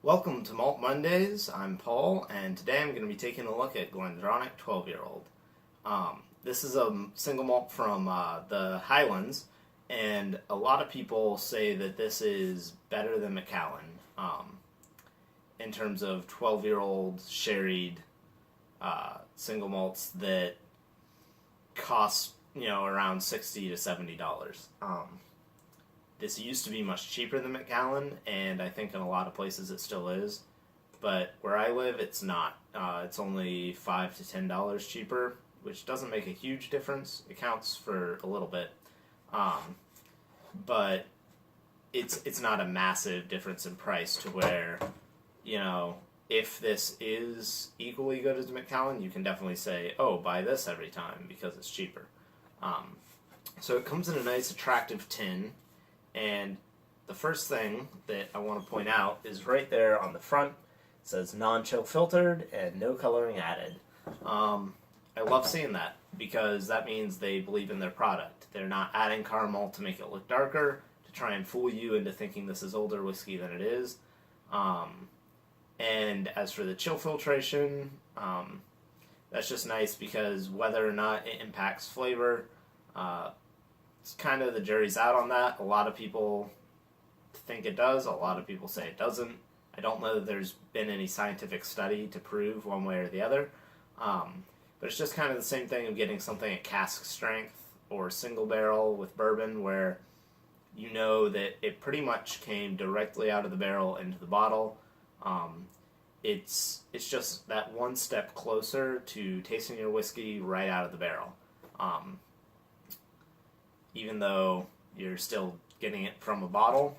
Welcome to Malt Mondays. I'm Paul, and today I'm going to be taking a look at Glendronach 12-year-old. This is a single malt from the Highlands, and a lot of people say that this is better than Macallan in terms of 12-year-old sherried single malts that cost around $60 to $70. This used to be much cheaper than Macallan, and I think in a lot of places it still is. But where I live, it's not. It's only $5 to $10 cheaper, which doesn't make a huge difference. It counts for a little bit, but it's not a massive difference in price to where, if this is equally good as Macallan, you can definitely say, oh, buy this every time because it's cheaper. So it comes in a nice, attractive tin. And the first thing that I want to point out is right there on the front. It says non-chill filtered and no coloring added. I love seeing that because that means they believe in their product. They're not adding caramel to make it look darker, to try and fool you into thinking this is older whiskey than it is. And as for the chill filtration, that's just nice because whether or not it impacts flavor, it's kind of the jury's out on that. A lot of people think it does. A lot of people say it doesn't. I don't know that there's been any scientific study to prove one way or the other. But it's just kind of the same thing of getting something at cask strength or single barrel with bourbon where you know that it pretty much came directly out of the barrel into the bottle. It's just that one step closer to tasting your whiskey right out of the barrel. Even though you're still getting it from a bottle,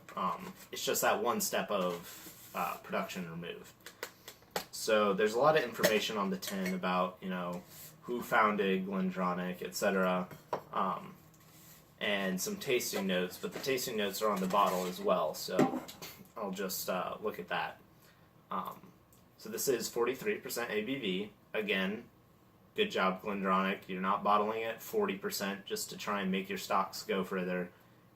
it's just that one step of production removed. So there's a lot of information on the tin about, who founded Glendronach, etc., and some tasting notes, but the tasting notes are on the bottle as well, so I'll just look at that. So this is 43% ABV. Again, good job, Glendronach. You're not bottling it 40% just to try and make your stocks go further.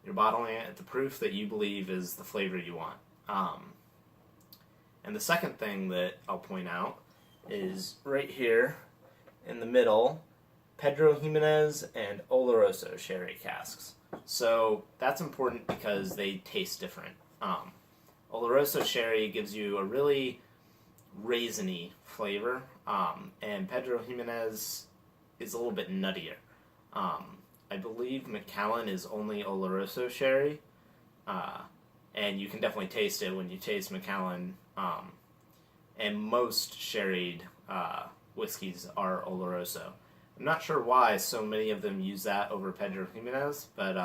You're bottling it at the proof that you believe is the flavor you want. And the second thing that I'll point out is right here in the middle, Pedro Jimenez and Oloroso sherry casks. So that's important because they taste different. Oloroso sherry gives you a really raisiny flavor, and Pedro Jimenez is a little bit nuttier. I believe Macallan is only Oloroso sherry, and you can definitely taste it when you taste Macallan, and most sherried whiskeys are Oloroso. I'm not sure why so many of them use that over Pedro Jimenez, but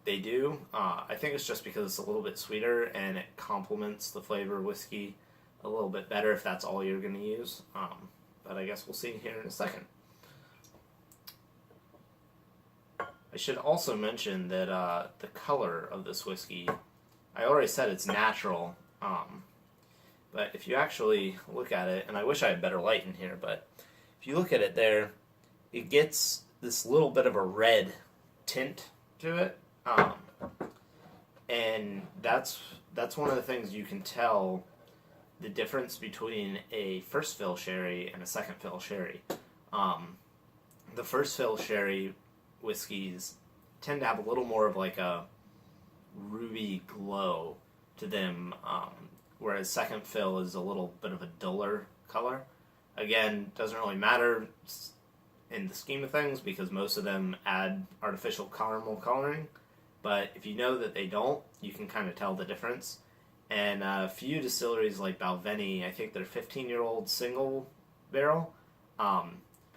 they do. I think it's just because it's a little bit sweeter and it complements the flavor of whiskey a little bit better if that's all you're going to use. But I guess we'll see here in a second. I should also mention that the color of this whiskey, I already said it's natural, but if you actually look at it, and I wish I had better light in here, but if you look at it there, it gets this little bit of a red tint to it. And that's one of the things you can tell the difference between a first fill sherry and a second fill sherry. The first fill sherry whiskeys tend to have a little more of like a ruby glow to them, whereas second fill is a little bit of a duller color. Again, doesn't really matter in the scheme of things because most of them add artificial caramel coloring. But if you know that they don't, you can kind of tell the difference. And a few distilleries like Balvenie, I think they're 15-year-old single barrel.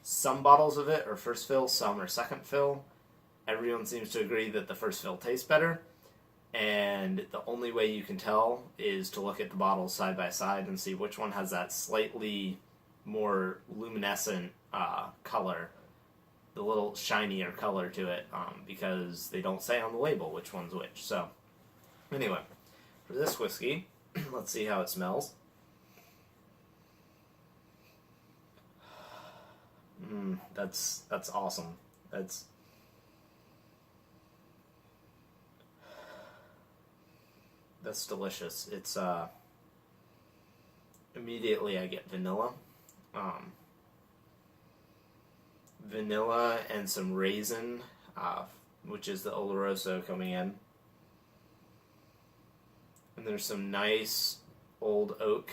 Some bottles of it are first fill, some are second fill. Everyone seems to agree that the first fill tastes better. And the only way you can tell is to look at the bottles side by side and see which one has that slightly more luminescent color, the little shinier color to it, because they don't say on the label which one's which. So, anyway, for this whiskey, let's see how it smells. That's awesome. That's delicious. It's immediately I get vanilla. Um, Vanilla and some raisin, which is the Oloroso coming in. And there's some nice old oak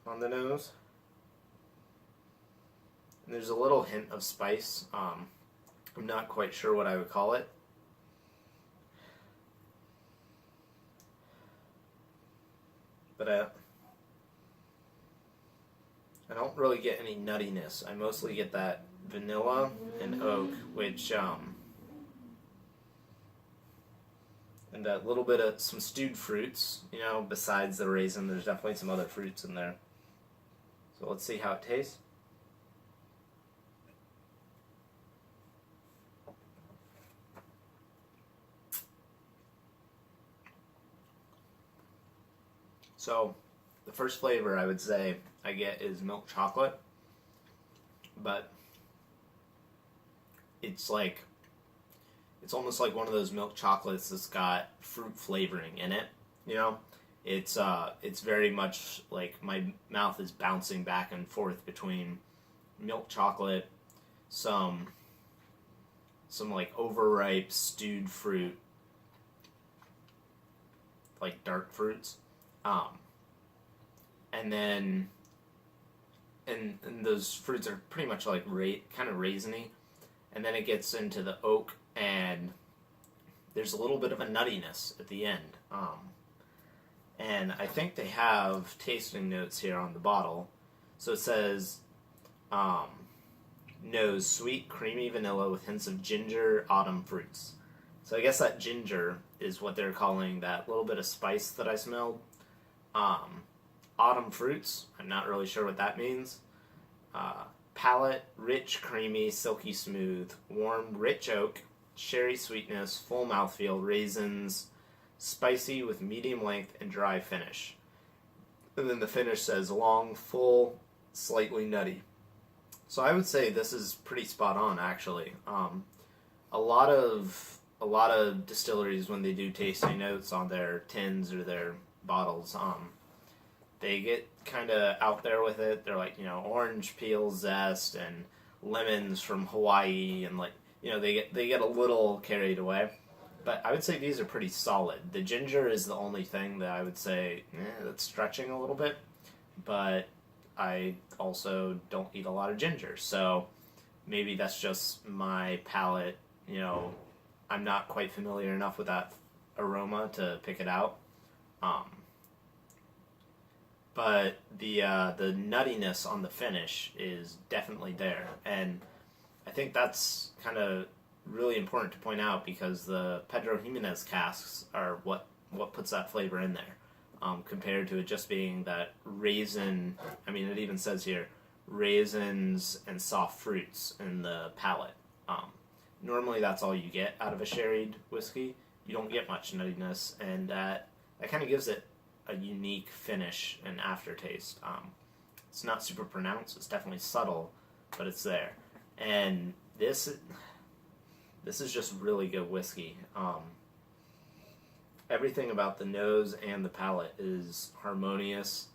on the nose. And there's a little hint of spice. I'm not quite sure what I would call it. But I don't really get any nuttiness. I mostly get that vanilla and oak, which and that little bit of some stewed fruits, besides the raisin. There's definitely some other fruits in there. So let's see how it tastes. So the first flavor I would say I get is milk chocolate, but it's almost like one of those milk chocolates that's got fruit flavoring in it. It's very much like my mouth is bouncing back and forth between milk chocolate, some like overripe stewed fruit, like dark fruits, and then and those fruits are pretty much like kind of raisiny, and then it gets into the oak, and there's a little bit of a nuttiness at the end. And I think they have tasting notes here on the bottle. So it says, nose sweet, creamy vanilla with hints of ginger, autumn fruits. So I guess that ginger is what they're calling that little bit of spice that I smelled. Autumn fruits, I'm not really sure what that means. Palate, rich, creamy, silky smooth, warm, rich oak, sherry sweetness, full mouthfeel, raisins, spicy with medium length and dry finish. And then the finish says long, full, slightly nutty. So I would say this is pretty spot on, actually. A lot of distilleries, when they do tasting notes on their tins or their bottles, they get kind of out there with it. They're like, orange peel zest and lemons from Hawaii, and they get a little carried away. But I would say these are pretty solid. The ginger is the only thing that I would say that's stretching a little bit, but I also don't eat a lot of ginger, so maybe that's just my palate. I'm not quite familiar enough with that aroma to pick it out. But the nuttiness on the finish is definitely there, and I think that's kind of really important to point out, because the Pedro Jimenez casks are what puts that flavor in there, compared to it just being that raisin. I mean, it even says here raisins and soft fruits in the palate. Normally that's all you get out of a sherried whiskey. You don't get much nuttiness, and that kind of gives it a unique finish and aftertaste. It's not super pronounced. It's definitely subtle, but it's there. And this is just really good whiskey. Everything about the nose and the palate is harmonious.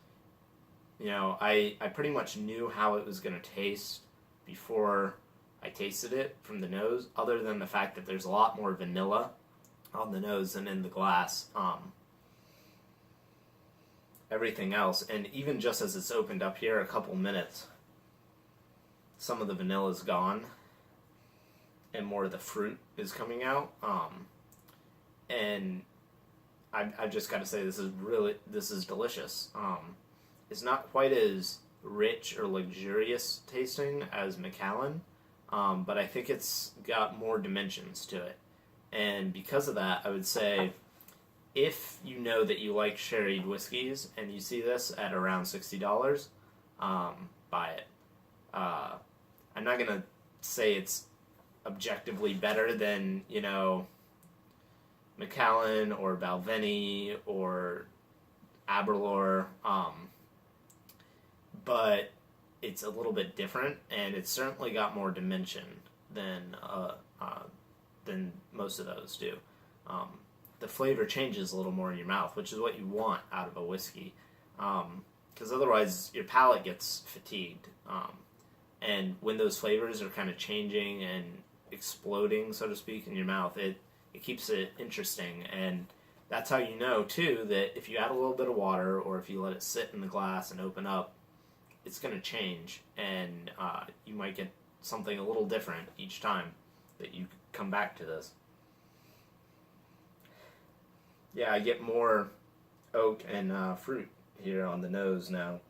I pretty much knew how it was going to taste before I tasted it from the nose, other than the fact that there's a lot more vanilla on the nose than in the glass. Everything else, and even just as it's opened up here a couple minutes, some of the vanilla's gone and more of the fruit is coming out. And I've just got to say, this is delicious. It's not quite as rich or luxurious tasting as Macallan, but I think it's got more dimensions to it. And because of that, I would say, if you know that you like sherried whiskeys and you see this at around $60, buy it. I'm not going to say it's objectively better than, Macallan or Balvenie or Aberlour, but it's a little bit different, and it's certainly got more dimension than most of those do. the flavor changes a little more in your mouth, which is what you want out of a whiskey. Because otherwise your palate gets fatigued. And when those flavors are kind of changing and exploding, so to speak, in your mouth, it keeps it interesting. And that's how you know, too, that if you add a little bit of water or if you let it sit in the glass and open up, it's going to change. And you might get something a little different each time that you come back to this. Yeah, I get more oak and fruit here on the nose now.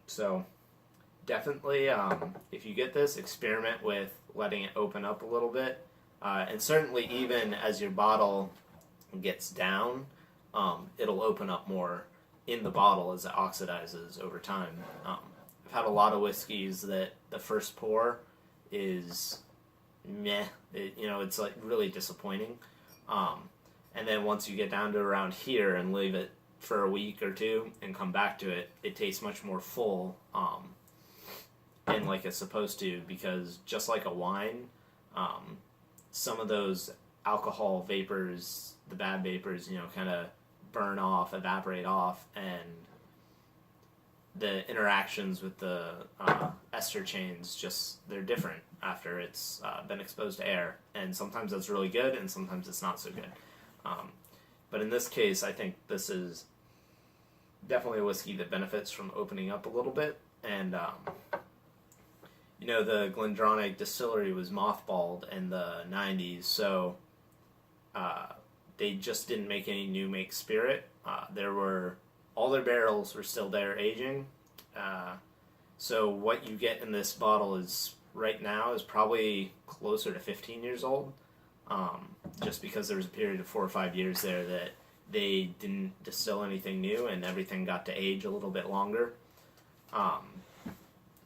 So definitely, if you get this, experiment with letting it open up a little bit. And certainly even as your bottle gets down, it'll open up more in the bottle as it oxidizes over time. I've had a lot of whiskeys that the first pour is meh. It's like really disappointing. And then once you get down to around here and leave it for a week or two and come back to it, it tastes much more full and like it's supposed to, because just like a wine, some of those alcohol vapors, the bad vapors, kind of burn off, evaporate off, and the interactions with the ester chains, they're different after it's been exposed to air. And sometimes that's really good, and sometimes it's not so good. But in this case, I think this is definitely a whiskey that benefits from opening up a little bit. And, the Glendronach distillery was mothballed in the 90s, so they just didn't make any new make spirit. All their barrels were still there aging. So what you get in this bottle right now is probably closer to 15 years old. Just because there was a period of 4 or 5 years there that they didn't distill anything new and everything got to age a little bit longer.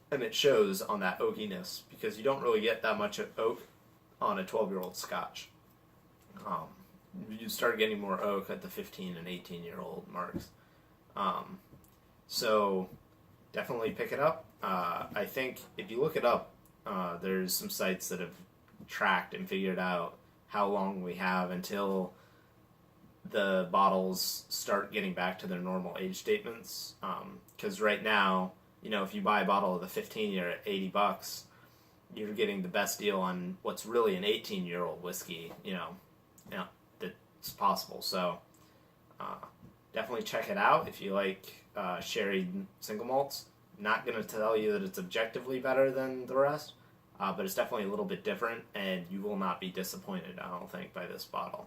And it shows on that oakiness, because you don't really get that much oak on a 12-year-old Scotch. You start getting more oak at the 15 and 18-year-old marks. So definitely pick it up. I think if you look it up, there's some sites that have tracked and figured out how long we have until the bottles start getting back to their normal age statements. Because right now, if you buy a bottle of the 15-year at $80, you're getting the best deal on what's really an 18-year-old whiskey, that's possible. So definitely check it out if you like sherry single malts. Not going to tell you that it's objectively better than the rest, but it's definitely a little bit different, and you will not be disappointed, I don't think, by this bottle.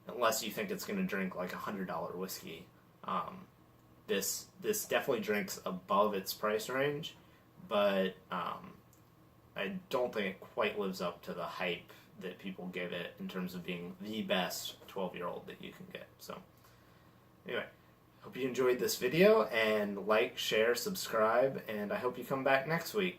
Unless you think it's going to drink like a $100 whiskey. This definitely drinks above its price range, but I don't think it quite lives up to the hype that people give it in terms of being the best 12-year-old that you can get. So anyway, hope you enjoyed this video, and like, share, subscribe, and I hope you come back next week.